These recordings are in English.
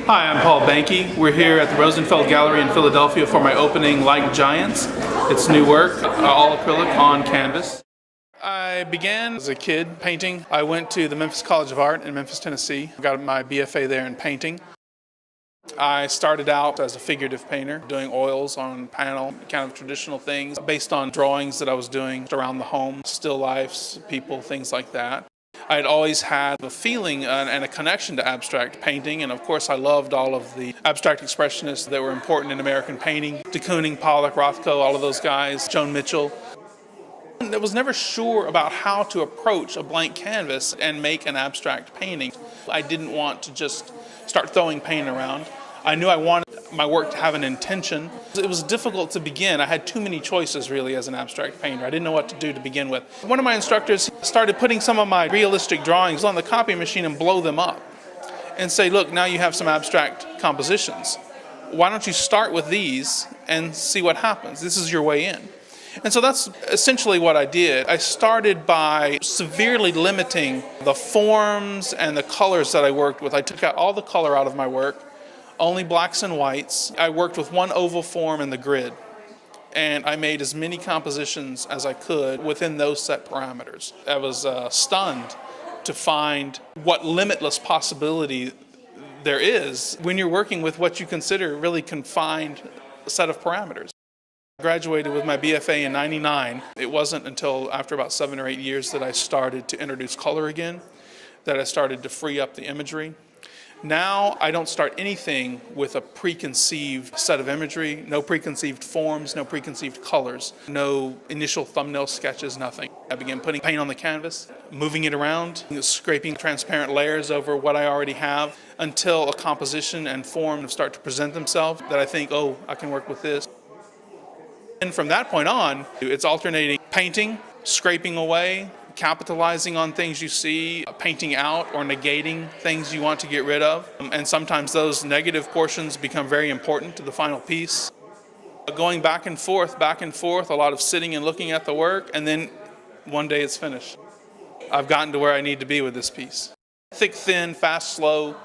Hi, I'm Paul Behnke. We're here at the Rosenfeld Gallery in Philadelphia for my opening Like Giants. It's new work, all acrylic on canvas. I began as a kid painting. I went to the Memphis College of Art in Memphis, Tennessee. Got my BFA there in painting. I started out as a figurative painter, doing oils on panel, kind of traditional things based on drawings that I was doing around the home, still lifes, people, things like that. I had always had a feeling and a connection to abstract painting, and of course I loved all of the abstract expressionists that were important in American painting. De Kooning, Pollock, Rothko, all of those guys, Joan Mitchell. I was never sure about how to approach a blank canvas and make an abstract painting. I didn't want to just start throwing paint around. I knew I wanted my work to have an intention. It was difficult to begin. I had too many choices really as an abstract painter. I didn't know what to do to begin with. One of my instructors started putting some of my realistic drawings on the copy machine and blow them up and say, look, now you have some abstract compositions. Why don't you start with these and see what happens? This is your way in. And so that's essentially what I did. I started by severely limiting the forms and the colors that I worked with. I took out all the color out of my work, only blacks and whites. I worked with one oval form in the grid, and I made as many compositions as I could within those set parameters. I was stunned to find what limitless possibility there is when you're working with what you consider really confined set of parameters. I graduated with my BFA in '99. It wasn't until after about 7 or 8 years that I started to introduce color again, that I started to free up the imagery. Now I don't start anything with a preconceived set of imagery, no preconceived forms, no preconceived colors, no initial thumbnail sketches, nothing. I begin putting paint on the canvas, moving it around, scraping transparent layers over what I already have until a composition and form start to present themselves that I think, oh, I can work with this. And from that point on, it's alternating painting, scraping away, capitalizing on things you see, painting out or negating things you want to get rid of. And sometimes those negative portions become very important to the final piece. Going back and forth, a lot of sitting and looking at the work, and then one day it's finished. I've gotten to where I need to be with this piece. Thick, thin, fast, slow,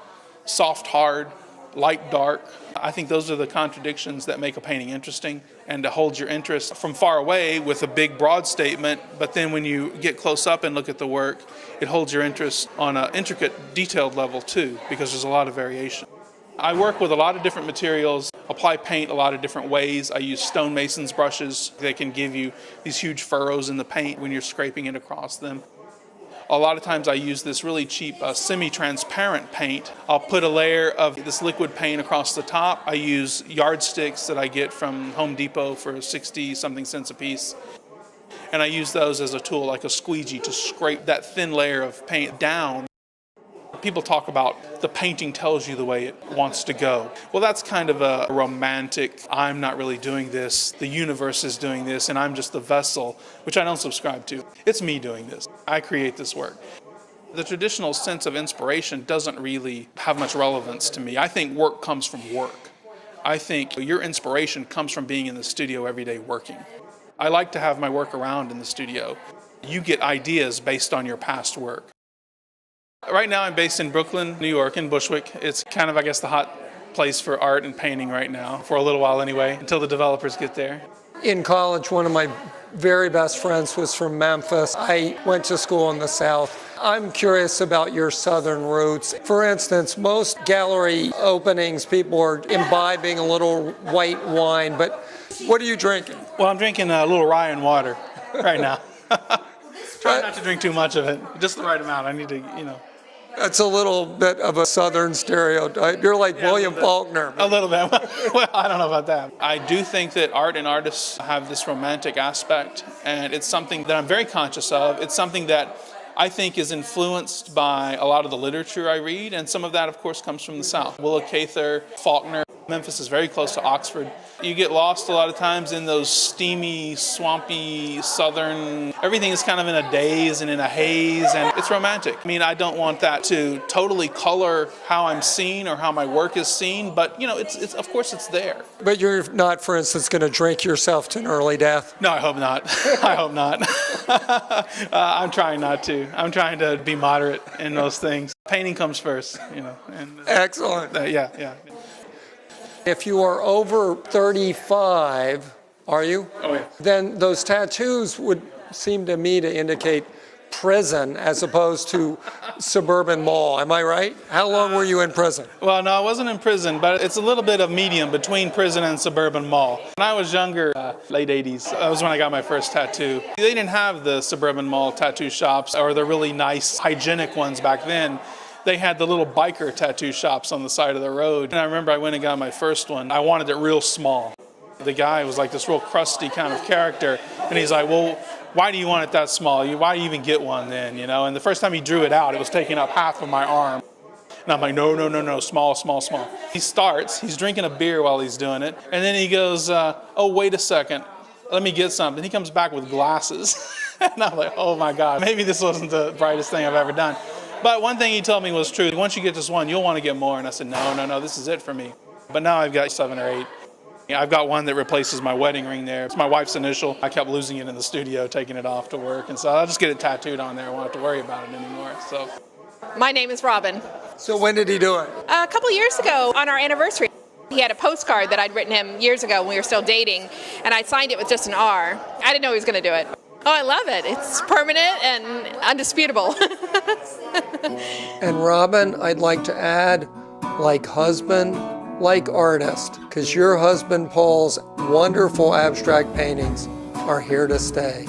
soft, hard, light, dark. I think those are the contradictions that make a painting interesting, and to hold your interest from far away with a big broad statement, but then when you get close up and look at the work, it holds your interest on an intricate, detailed level too, because there's a lot of variation. I work with a lot of different materials, apply paint a lot of different ways. I use stonemason's brushes. They can give you these huge furrows in the paint when you're scraping it across them. A lot of times I use this really cheap semi-transparent paint. I'll put a layer of this liquid paint across the top. I use yardsticks that I get from Home Depot for 60-something cents a piece. And I use those as a tool, like a squeegee, to scrape that thin layer of paint down. People talk about the painting tells you the way it wants to go. Well, that's kind of a romantic, I'm not really doing this, the universe is doing this, and I'm just the vessel, which I don't subscribe to. It's me doing this. I create this work. The traditional sense of inspiration doesn't really have much relevance to me. I think work comes from work. I think your inspiration comes from being in the studio every day working. I like to have my work around in the studio. You get ideas based on your past work. Right now I'm based in Brooklyn, New York, in Bushwick. It's kind of, I guess, the hot place for art and painting right now, for a little while anyway, until the developers get there. In college, one of my very best friends was from Memphis. I went to school in the South. I'm curious about your Southern roots. For instance, most gallery openings, people are imbibing a little white wine, but what are you drinking? Well, I'm drinking a little rye and water right now. Try not to drink too much of it, just the right amount. I need to, That's a little bit of a Southern stereotype. You're like William Faulkner. A little bit. Well, I don't know about that. I do think that art and artists have this romantic aspect, and it's something that I'm very conscious of. It's something that I think is influenced by a lot of the literature I read, and some of that, of course, comes from the South. Willa Cather, Faulkner. Memphis is very close to Oxford. You get lost a lot of times in those steamy, swampy, southern, everything is kind of in a daze and in a haze, and it's romantic. I mean, I don't want that to totally color how I'm seen or how my work is seen, but it's of course it's there. But you're not, for instance, going to drink yourself to an early death? No, I hope not. I hope not. I'm trying not to. I'm trying to be moderate in those things. Painting comes first, And, Excellent. Yeah. If you are over 35, are you? Oh, yeah. Then those tattoos would seem to me to indicate prison as opposed to suburban mall. Am I right? How long were you in prison? Well, no, I wasn't in prison, but it's a little bit of medium between prison and suburban mall. When I was younger, late 80s, that was when I got my first tattoo. They didn't have the suburban mall tattoo shops or the really nice, hygienic ones back then. They had the little biker tattoo shops on the side of the road. And I remember I went and got my first one. I wanted it real small. The guy was like this real crusty kind of character. And he's like, well, why do you want it that small? Why do you even get one then? And the first time he drew it out, it was taking up half of my arm. And I'm like, no, small. He starts, he's drinking a beer while he's doing it. And then he goes, oh, wait a second. Let me get something. He comes back with glasses. And I'm like, oh my God, maybe this wasn't the brightest thing I've ever done. But one thing he told me was true. Once you get this one, you'll want to get more. And I said, no, this is it for me. But now I've got 7 or 8. I've got one that replaces my wedding ring there. It's my wife's initial. I kept losing it in the studio, taking it off to work. And so I'll just get it tattooed on there. I won't have to worry about it anymore. So. My name is Robin. So when did he do it? A couple years ago on our anniversary, he had a postcard that I'd written him years ago when we were still dating, and I signed it with just an R. I didn't know he was going to do it. Oh, I love it. It's permanent and undisputable. And Robin, I'd like to add, like husband, like artist, because your husband Paul's wonderful abstract paintings are here to stay.